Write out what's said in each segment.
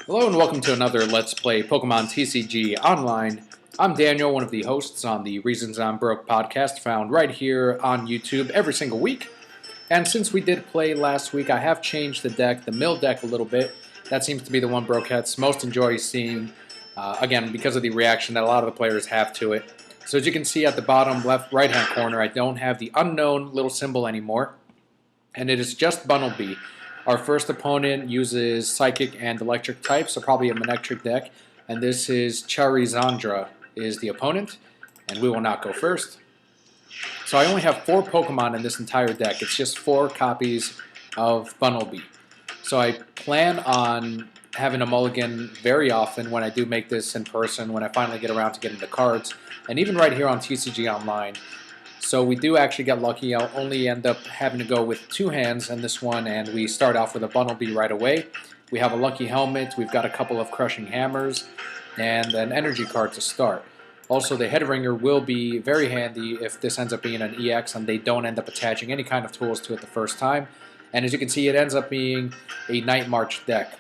Hello and welcome to another Let's Play Pokemon TCG Online. I'm Daniel, one of the hosts on the Reasons I'm Broke podcast, found right here on YouTube every single week. And since we did play last week, I have changed the deck, the mill deck, a little bit. That seems to be the one Brokeheads most enjoy seeing, again, because of the reaction that a lot of the players have to it. So as you can see at the bottom left right-hand corner, I don't have the unknown little symbol anymore, and it is just Bunnelby. Our first opponent uses Psychic and Electric types, so probably a Manectric deck. And this is Charizandra is the opponent, and we will not go first. So I only have 4 Pokemon in this entire deck. It's just 4 copies of Bunnelby. So I plan on having a mulligan very often when I do make this in person, when I finally get around to getting the cards, and even right here on TCG Online. So we do actually get lucky. I'll only end up having to go with 2 hands in this one, and we start off with a Bunnelby right away. We have a Lucky Helmet, we've got a couple of Crushing Hammers, and an Energy card to start. Also, the Headringer will be very handy if this ends up being an EX and they don't end up attaching any kind of tools to it the first time. And as you can see, it ends up being a Night March deck.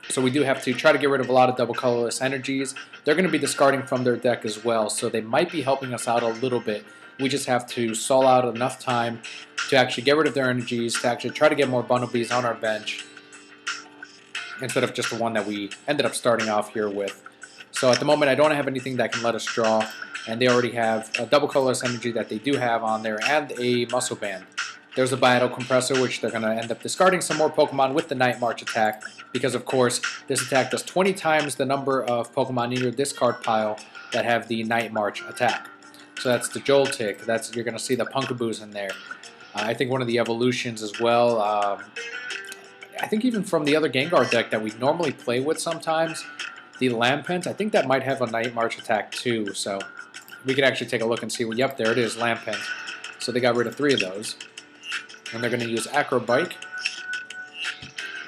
So we do have to try to get rid of a lot of double colorless energies. They're going to be discarding from their deck as well, so they might be helping us out a little bit. We just have to stall out enough time to actually get rid of their energies, to actually try to get more Bunnelbys on our bench, instead of just the one that we ended up starting off here with. So at the moment, I don't have anything that can let us draw, and they already have a double colorless energy that they do have on there, and a Muscle Band. There's a Biodo Compressor, which they're going to end up discarding some more Pokemon with the Night March attack, because of course, this attack does 20 times the number of Pokemon in your discard pile that have the Night March attack. So that's the Joltik, you're going to see the Punkaboos in there. I think one of the evolutions as well, I think even from the other Gengar deck that we normally play with sometimes, the Lampent, I think that might have a Night March attack too, so we could actually take a look and see, well, yep, there it is, Lampent. So they got rid of 3 of those. And they're going to use Acrobike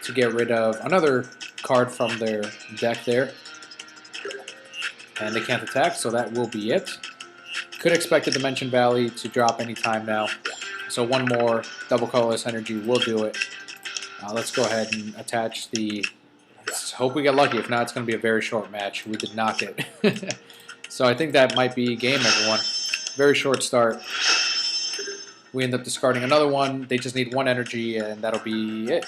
to get rid of another card from their deck there. And they can't attack, so that will be it. Could expect the Dimension Valley to drop any time now. So one more double colorless energy will do it. Let's go ahead and attach the... Let's hope we get lucky. If not, it's going to be a very short match. We did not get. So I think that might be game, everyone. Very short start. We end up discarding another one. They just need 1 energy, and that'll be it.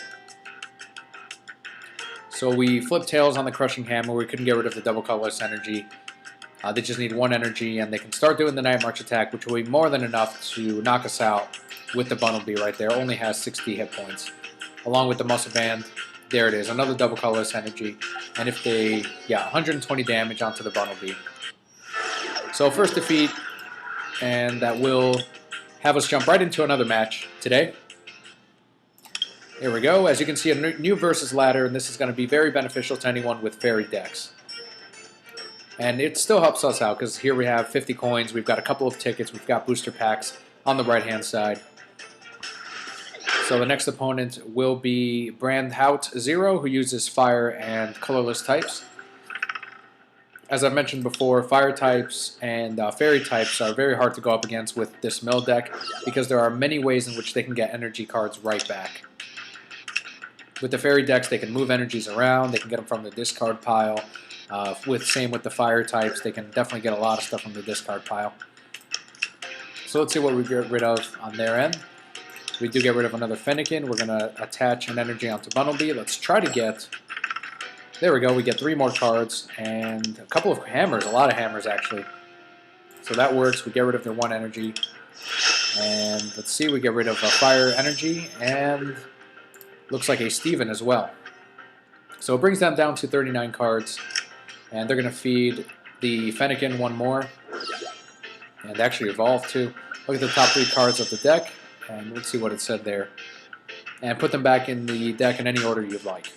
So we flip tails on the Crushing Hammer. We couldn't get rid of the double colorless energy. They just need 1 energy, and they can start doing the Night March attack, which will be more than enough to knock us out with the Bunnelby right there. Only has 60 hit points. Along with the Muscle Band, there it is, another double colorless energy. And if they, 120 damage onto the Bunnelby. So first defeat, and that will have us jump right into another match today. Here we go. As you can see, a new versus ladder, and this is going to be very beneficial to anyone with fairy decks. And it still helps us out, because here we have 50 coins, we've got a couple of tickets, we've got booster packs on the right-hand side. So the next opponent will be Brandhout Zero, who uses fire and colorless types. As I mentioned before, fire types and fairy types are very hard to go up against with this mill deck, because there are many ways in which they can get energy cards right back. With the fairy decks, they can move energies around, they can get them from the discard pile. Same with the fire types, they can definitely get a lot of stuff from the discard pile. So let's see what we get rid of on their end. We do get rid of another Fennekin. We're going to attach an energy onto Bunnelby. Let's try to get... There we go, we get 3 more cards and a couple of hammers, a lot of hammers actually. So that works, we get rid of their 1 energy. And let's see, we get rid of a fire energy and looks like a Steven as well. So it brings them down to 39 cards. And they're going to feed the Fennekin 1 more. And actually evolve too. Look at the top 3 cards of the deck. And let's see what it said there. And put them back in the deck in any order you'd like.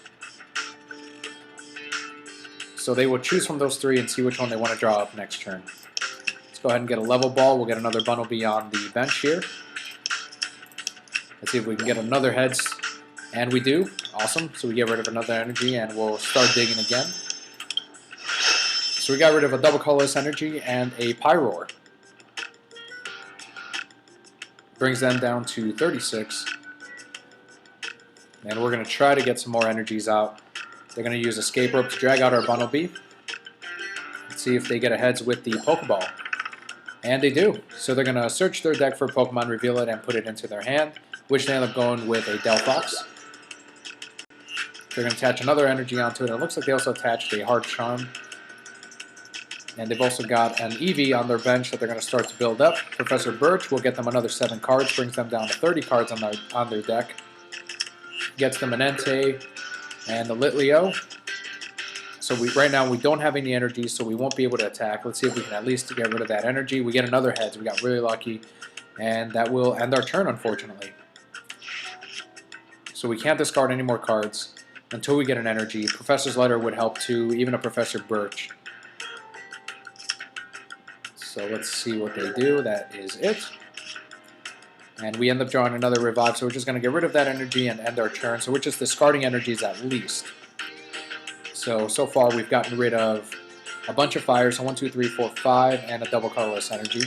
So they will choose from those 3 and see which one they want to draw up next turn. Let's go ahead and get a level ball. We'll get another Bunnelby on the bench here. Let's see if we can get another heads. And we do. Awesome. So we get rid of another energy and we'll start digging again. So we got rid of a double colorless energy and a Pyroar. Brings them down to 36. And we're going to try to get some more energies out. They're going to use Escape Rope to drag out our Bunnelby. Let's see if they get aheads with the Pokeball. And they do. So they're going to search their deck for Pokemon, reveal it, and put it into their hand, which they end up going with a Delphox. They're going to attach another energy onto it. It looks like they also attached a Hard Charm. And they've also got an Eevee on their bench that they're going to start to build up. Professor Birch will get them another 7 cards, brings them down to 30 cards on their deck. Gets them an Entei and the Litleo. So right now we don't have any energy, so we won't be able to attack. Let's see if we can at least get rid of that energy. We get another heads. We got really lucky. And that will end our turn, unfortunately. So we can't discard any more cards until we get an energy. Professor's Letter would help too, even a Professor Birch. So let's see what they do. That is it. And we end up drawing another Revive, so we're just going to get rid of that energy and end our turn. So we're just discarding energies at least. So far we've gotten rid of a bunch of fires, so 1, 2, 3, 4, 5, and a double colorless energy.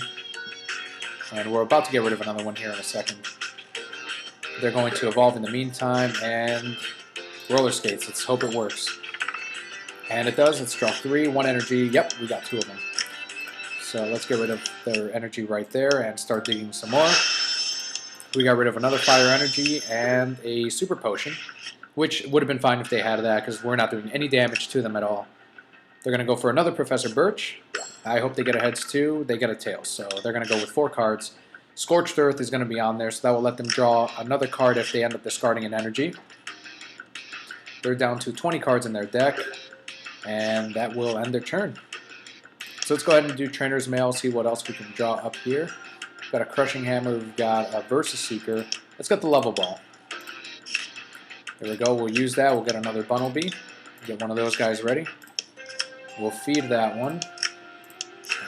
And we're about to get rid of another one here in a second. They're going to evolve in the meantime, and roller skates. Let's hope it works. And it does. Let's draw 3, 1 energy. Yep, we got 2 of them. So let's get rid of their energy right there and start digging some more. We got rid of another fire energy and a super potion, which would have been fine if they had that because we're not doing any damage to them at all. They're going to go for another Professor Birch. I hope they get a heads too. They get a tail, so they're going to go with 4 cards. Scorched Earth is going to be on there, so that will let them draw another card if they end up discarding an energy. They're down to 20 cards in their deck, and that will end their turn. So let's go ahead and do Trainer's Mail, see what else we can draw up here. We've got a Crushing Hammer, we've got a Versus Seeker. Let's get the Level Ball. There we go, we'll use that, we'll get another Bunnelby. Get one of those guys ready. We'll feed that one.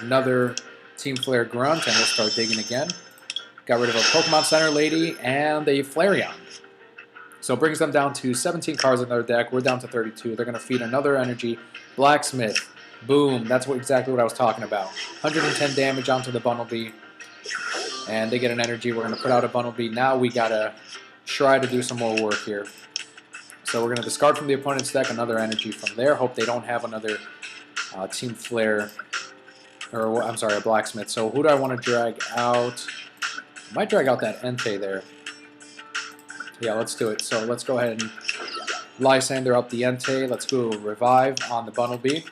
Another Team Flare Grunt, and we'll start digging again. Got rid of a Pokemon Center Lady and a Flareon. So it brings them down to 17 cards in their deck. We're down to 32. They're going to feed another energy. Blacksmith. Boom. That's exactly what I was talking about. 110 damage onto the Bunnelby. And they get an energy. We're going to put out a Bunnelby. Now we got to try to do some more work here. So we're going to discard from the opponent's deck another energy from there. Hope they don't have another Team Flare. Or, I'm sorry, a Blacksmith. So who do I want to drag out? I might drag out that Entei there. Yeah, let's do it. So let's go ahead and Lysander up the Entei. Let's go Revive on the Bunnelby.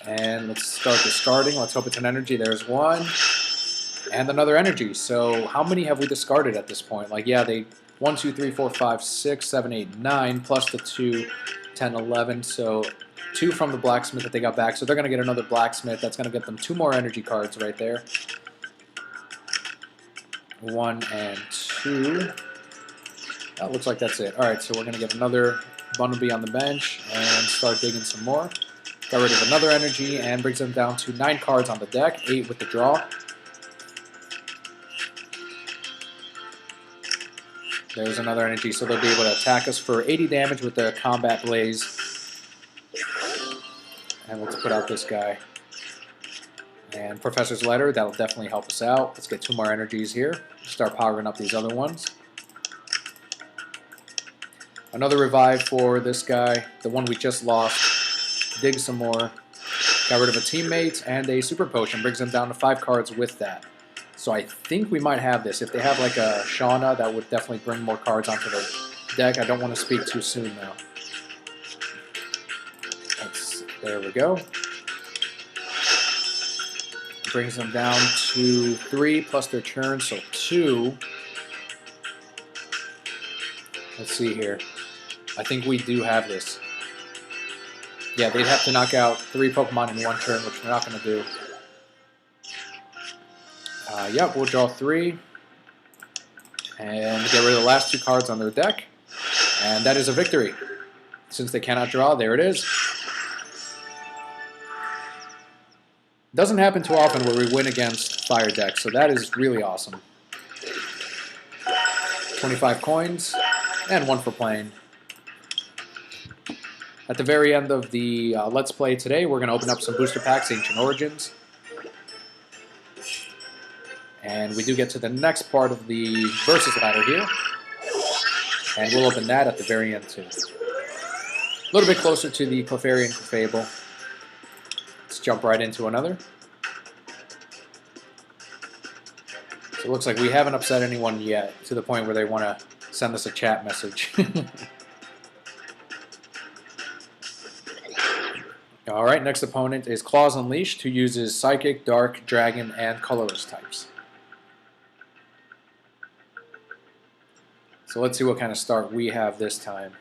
And let's start discarding. Let's hope it's an energy. There's one. And another energy. So how many have we discarded at this point? Like, yeah, they 1, 2, 3, 4, 5, 6, 7, 8, 9, plus the 2, 10, 11. So 2 from the Blacksmith that they got back. So they're going to get another Blacksmith. That's going to get them 2 more energy cards right there. 1 and 2. That looks like that's it. Alright, so we're going to get another Bunnelby on the bench and start digging some more. Got rid of another energy and brings them down to 9 cards on the deck, 8 with the draw. There's another energy, so they'll be able to attack us for 80 damage with the Combat Blaze. And let's put out this guy. And Professor's Letter, that'll definitely help us out. Let's get 2 more energies here. Start powering up these other ones. Another Revive for this guy, the one we just lost. Dig some more. Got rid of a teammate and a Super Potion. Brings them down to 5 cards with that. So I think we might have this. If they have like a Shauna, that would definitely bring more cards onto their deck. I don't want to speak too soon though. There we go. Brings them down to 3 plus their turn, so 2. Let's see here. I think we do have this. Yeah, they'd have to knock out 3 Pokemon in 1 turn, which we're not going to do. Yep, we'll draw 3. And get rid of the last 2 cards on their deck. And that is a victory. Since they cannot draw, there it is. Doesn't happen too often where we win against fire decks, so that is really awesome. 25 coins, and 1 for playing. At the very end of the Let's Play today, we're going to open up some booster packs, Ancient Origins. And we do get to the next part of the Versus ladder here. And we'll open that at the very end too. little bit closer to the Clefairy and Clefable. Let's jump right into another. So it looks like we haven't upset anyone yet to the point where they want to send us a chat message. Alright, next opponent is Claws Unleashed, who uses Psychic, Dark, Dragon, and Colorless types. So let's see what kind of start we have this time.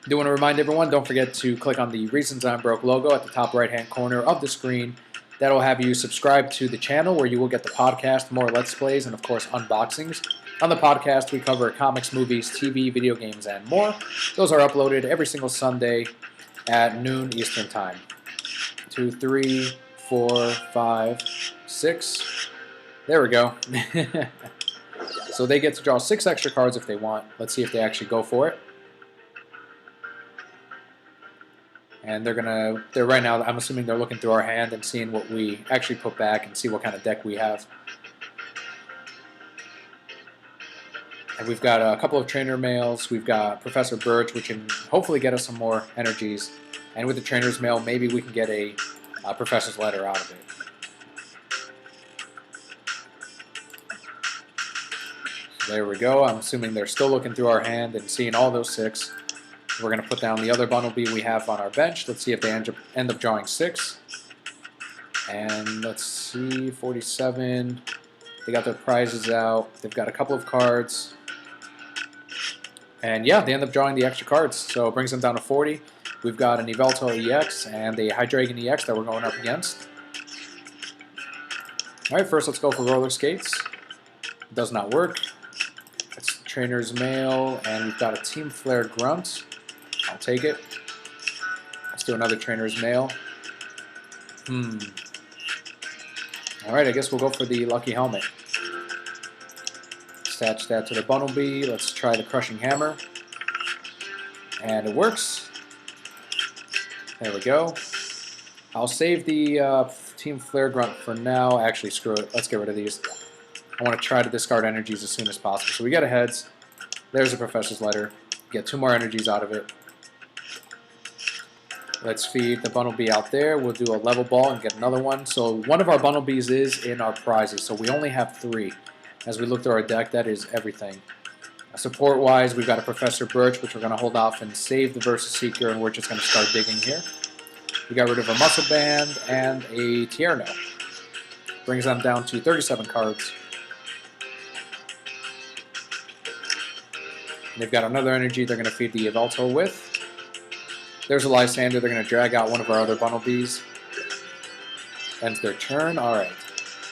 Do want to remind everyone, don't forget to click on the Reasons I'm Broke logo at the top right-hand corner of the screen. That'll have you subscribe to the channel where you will get the podcast, more Let's Plays, and of course unboxings. On the podcast, we cover comics, movies, TV, video games, and more. Those are uploaded every single Sunday at noon Eastern Time. 2, 3, 4, 5, 6. There we go. So they get to draw 6 extra cards if they want. Let's see if they actually go for it. And they're right now, I'm assuming they're looking through our hand and seeing what we actually put back and see what kind of deck we have. And we've got a couple of trainer mails. We've got Professor Birch, which can hopefully get us some more energies. And with the trainer's mail, maybe we can get a Professor's Letter out of it. So there we go. I'm assuming they're still looking through our hand and seeing all those 6. We're going to put down the other Bunnelby we have on our bench. Let's see if they end up drawing 6. And let's see, 47. They got their prizes out. They've got a couple of cards. And yeah, they end up drawing the extra cards. So it brings them down to 40. We've got an Yveltal EX and a Hydreigon EX that we're going up against. Alright, first let's go for Roller Skates. Does not work. It's Trainer's Mail, and we've got a Team Flare Grunt. I'll take it. Let's do another Trainer's Mail. Alright, I guess we'll go for the Lucky Helmet. Attach that to the Bunnelby. Let's try the Crushing Hammer. And it works. There we go. I'll save the Team Flare Grunt for now. Actually, screw it. Let's get rid of these. I want to try to discard energies as soon as possible. So we got a Heads. There's a Professor's Letter. Get 2 more energies out of it. Let's feed the Bunnelby out there. We'll do a Level Ball and get another one. So one of our Bunnelbys is in our prizes. So we only have 3. As we look through our deck, that is everything. Support-wise, we've got a Professor Birch, which we're going to hold off and save the Versus Seeker, and we're just going to start digging here. We got rid of a Muscle Band and a Tierno. Brings them down to 37 cards. And they've got another energy they're going to feed the Yveltal with. There's a Lysander. They're going to drag out one of our other Bunnelbys. Ends their turn. Alright.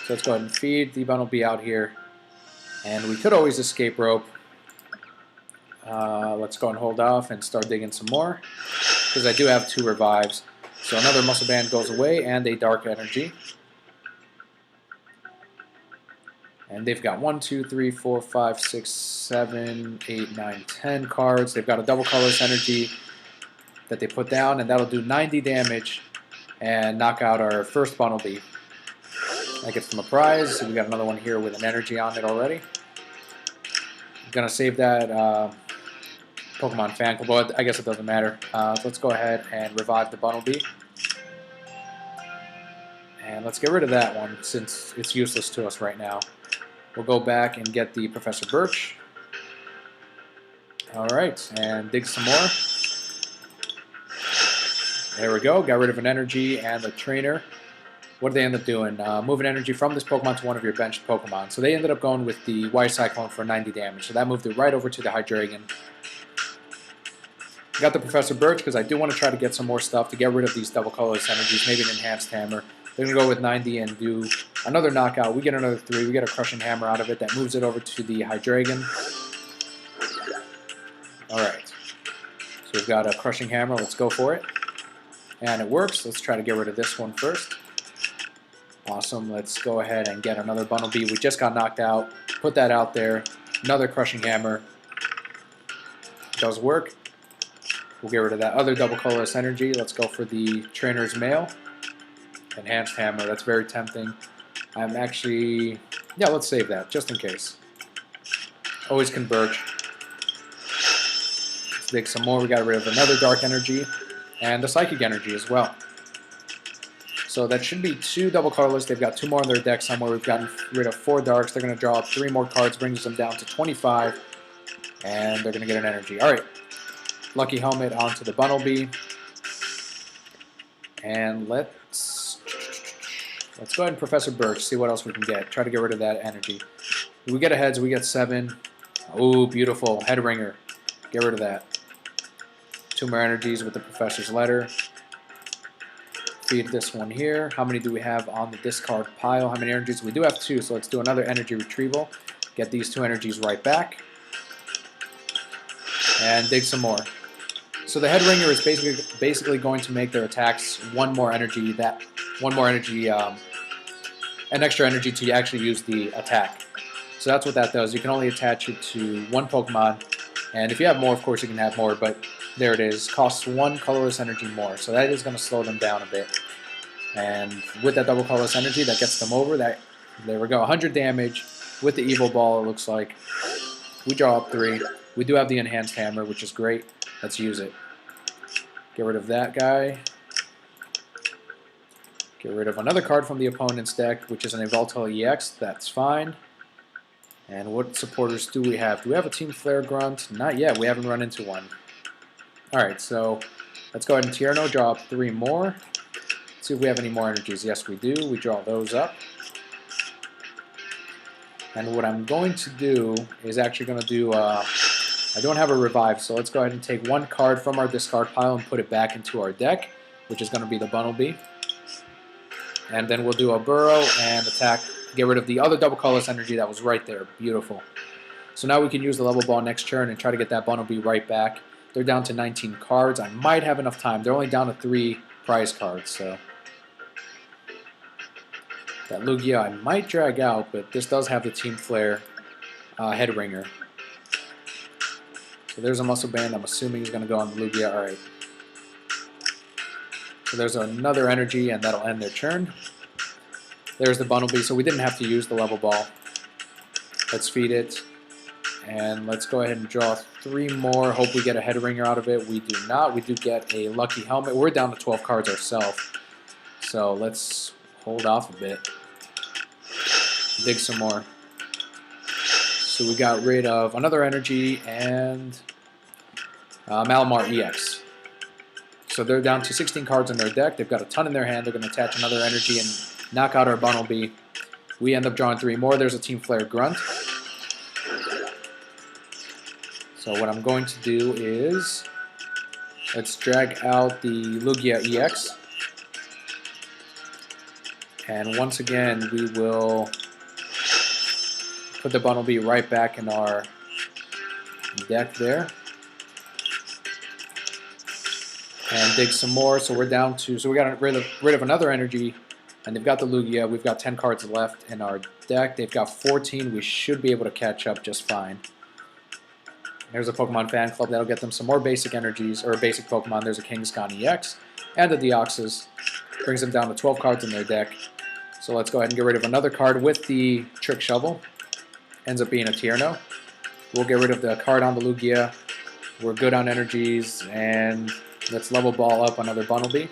So let's go ahead and feed the Bunnelby out here. And we could always Escape Rope. Let's go and hold off and start digging some more. Because I do have 2 revives. So another Muscle Band goes away and a Dark Energy. And they've got 1, 2, 3, 4, 5, 6, 7, 8, 9, 10 cards. They've got a double colorless energy that they put down, and that'll do 90 damage and knock out our first Bunnelby. That gets them a prize. So we got another one here with an energy on it already. I'm going to save that Pokemon Fan Club. Well, I guess it doesn't matter. So let's go ahead and revive the Bunnelby. And let's get rid of that one since it's useless to us right now. We'll go back and get the Professor Birch. Alright, and dig some more. There we go. Got rid of an energy and a trainer. What did they end up doing? Moving energy from this Pokemon to one of your benched Pokemon. So they ended up going with the White Cyclone for 90 damage. So that moved it right over to the Hydreigon. Got the Professor Birch because I do want to try to get some more stuff to get rid of these double colorless energies. Maybe an Enhanced Hammer. They're going to go with 90 and do another knockout. We get another 3. We get a Crushing Hammer out of it. That moves it over to the Hydreigon. Alright. So we've got a Crushing Hammer. Let's go for it. And it works. Let's try to get rid of this one first. Awesome. Let's go ahead and get another Bunnelby. We just got knocked out. Put that out there. Another Crushing Hammer. Does work. We'll get rid of that other double colorless energy. Let's go for the Trainer's Mail. Enhanced Hammer. That's very tempting. I'm actually... yeah, let's save that, just in case. Always converge. Let's dig some more. We got rid of another dark energy and the psychic energy as well. So that should be 2 double colorless. They've got 2 more in their deck somewhere. We've gotten rid of 4 darks. They're going to draw 3 more cards, brings them down to 25. And they're going to get an energy. All right. Lucky Helmet onto the Bunnelby. And let's go ahead and Professor Birch, see what else we can get. Try to get rid of that energy. We get a heads, we get 7. Oh, beautiful. Head Ringer. Get rid of that. 2 more energies with the Professor's Letter. Feed this one here. How many do we have on the discard pile? How many energies? We do have 2, so let's do another energy retrieval. Get these 2 energies right back. And dig some more. So the Head Ringer is basically going to make their attacks one more energy, an extra energy to actually use the attack. So that's what that does. You can only attach it to 1 Pokemon, and if you have more, of course, you can have more, but there it is. Costs 1 colorless energy more, so that is going to slow them down a bit. And with that double colorless energy, that gets them over. There we go, 100 damage with the Evil Ball, it looks like. We draw up 3. We do have the Enhanced Hammer, which is great. Let's use it. Get rid of that guy. Get rid of another card from the opponent's deck, which is an Yveltal EX. That's fine. And what supporters do we have? Do we have a Team Flare Grunt? Not yet. We haven't run into one. Alright, so let's go ahead and Tierno, draw up 3 more. Let's see if we have any more energies. Yes, we do. We draw those up. And what I'm going to do is actually going to do... I don't have a revive, so let's go ahead and take 1 card from our discard pile and put it back into our deck, which is going to be the Bunnelby. And then we'll do a Burrow and attack, get rid of the other double colorless energy that was right there. Beautiful. So now we can use the level ball next turn and try to get that Bunnelby right back. They're down to 19 cards. I might have enough time. They're only down to 3 prize cards, so... That Lugia I might drag out, but this does have the Team Flare Head Ringer. So there's a Muscle Band. I'm assuming he's going to go on the Lugia. Alright. So there's another energy, and that'll end their turn. There's the Bunnelby, so we didn't have to use the level ball. Let's feed it. And let's go ahead and draw 3 more. Hope we get a Head Ringer out of it. We do not. We do get a Lucky Helmet. We're down to 12 cards ourselves. So let's hold off a bit. Dig some more. So we got rid of another energy and Malamar EX. So they're down to 16 cards in their deck. They've got a ton in their hand. They're going to attach another energy and knock out our Bunnelby. We end up drawing 3 more. There's a Team Flare Grunt. So what I'm going to do is let's drag out the Lugia EX. And once again, we will put the Bunnelby right back in our deck there. And dig some more, so we're down to... So we got rid of another energy, and they've got the Lugia. We've got 10 cards left in our deck. They've got 14. We should be able to catch up just fine. There's a Pokemon Fan Club. That'll get them some more basic energies, or basic Pokemon. There's a Kangaskhan EX and a Deoxys. Brings them down to 12 cards in their deck. So let's go ahead and get rid of another card with the Trick Shovel. Ends up being a Tierno. We'll get rid of the card on the Lugia. We're good on energies, and let's level ball up another Bunnelby.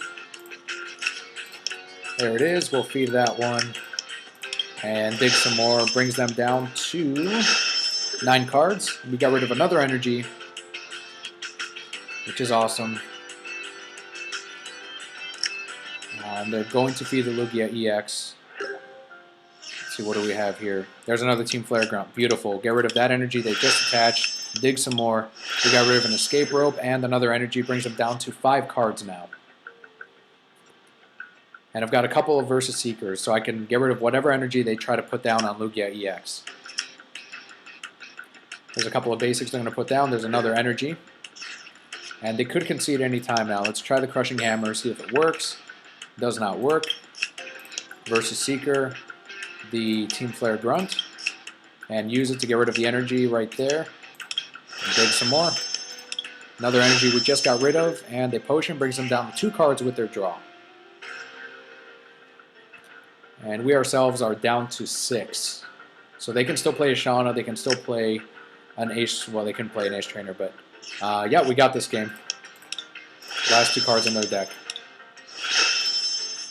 There it is. We'll feed that one and dig some more. Brings them down to 9 cards. We got rid of another energy, which is awesome. And they're going to feed the Lugia EX. Let's see, what do we have here? There's another Team Flare Grunt. Beautiful. Get rid of that energy they just attached. Dig some more. We got rid of an Escape Rope and another energy. Brings them down to 5 cards now. And I've got a couple of Versus Seekers, so I can get rid of whatever energy they try to put down on Lugia EX. There's a couple of basics they're going to put down. There's another energy. And they could concede any time now. Let's try the Crushing Hammer, see if it works. Does not work. Versus Seeker, the Team Flare Grunt. And use it to get rid of the energy right there. And dig some more. Another energy we just got rid of. And a Potion brings them down to 2 cards with their draw. And we ourselves are down to 6. So they can still play a Shauna. They can still play an ace. Well, they couldn't play an ace trainer, but yeah, we got this game. Last 2 cards in their deck.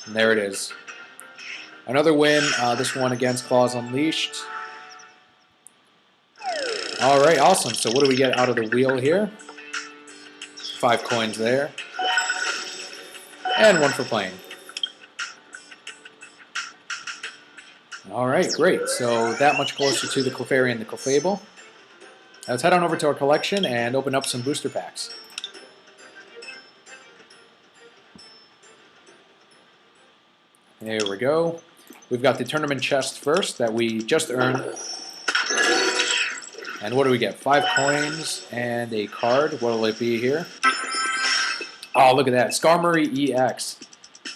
And there it is. Another win. This one against Claws Unleashed. All right, awesome. So what do we get out of the wheel here? 5 coins there. And 1 for playing. All right, great. So that much closer to the Clefairy and the Clefable. Let's head on over to our collection and open up some booster packs. There we go. We've got the tournament chest first that we just earned. And what do we get? 5 coins and a card. What will it be here? Oh, look at that. Bunnelby EX.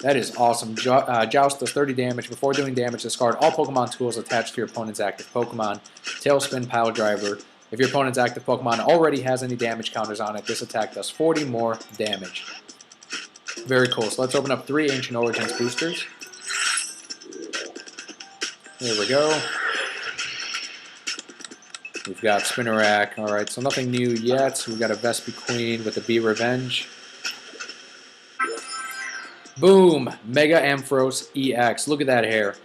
That is awesome. Joust does 30 damage. Before doing damage, discard all Pokemon tools attached to your opponent's active Pokemon. Tailspin, Pile Driver. If your opponent's active Pokemon already has any damage counters on it, this attack does 40 more damage. Very cool. So let's open up 3 Ancient Origins boosters. There we go. We've got Spinarak. Alright, so nothing new yet. We've got a Vespiquen with the Bee Revenge. Boom! Mega Ampharos EX. Look at that hair.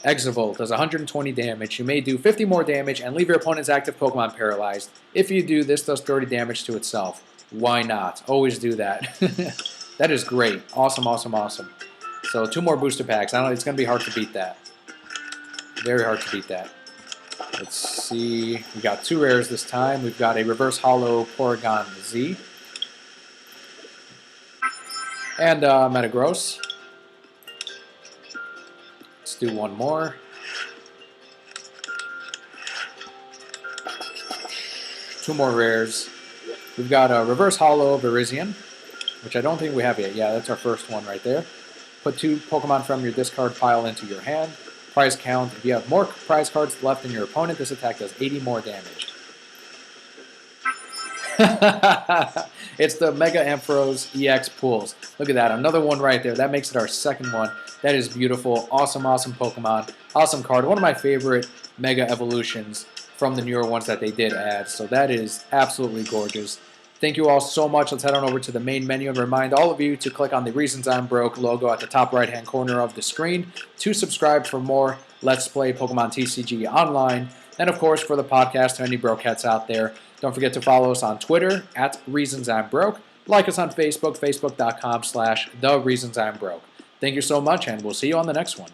Yveltal does 120 damage. You may do 50 more damage and leave your opponent's active Pokemon paralyzed. If you do, this does 30 damage to itself. Why not? Always do that. That is great. Awesome, awesome, awesome. So 2 more booster packs. I don't know, it's going to be hard to beat that. Very hard to beat that. Let's see. We got 2 rares this time. We've got a Reverse Hollow Porygon Z. And Metagross. Let's do 1 more. Two more rares. We've got a Reverse Hollow Virizion, which I don't think we have yet. Yeah, that's our first one right there. Put 2 Pokemon from your discard pile into your hand. Prize count. If you have more prize cards left than your opponent, this attack does 80 more damage. It's the Mega Ampharos EX pools. Look at that. Another one right there. That makes it our second one. That is beautiful. Awesome, awesome Pokemon. Awesome card. One of my favorite Mega Evolutions from the newer ones that they did add. So that is absolutely gorgeous. Thank you all so much. Let's head on over to the main menu and remind all of you to click on the Reasons I'm Broke logo at the top right-hand corner of the screen to subscribe for more Let's Play Pokemon TCG online. And of course, for the podcast to any brokeheads out there, don't forget to follow us on Twitter at Reasons I'm Broke. Like us on Facebook, facebook.com/TheReasonsI'mBroke. Thank you so much, and we'll see you on the next one.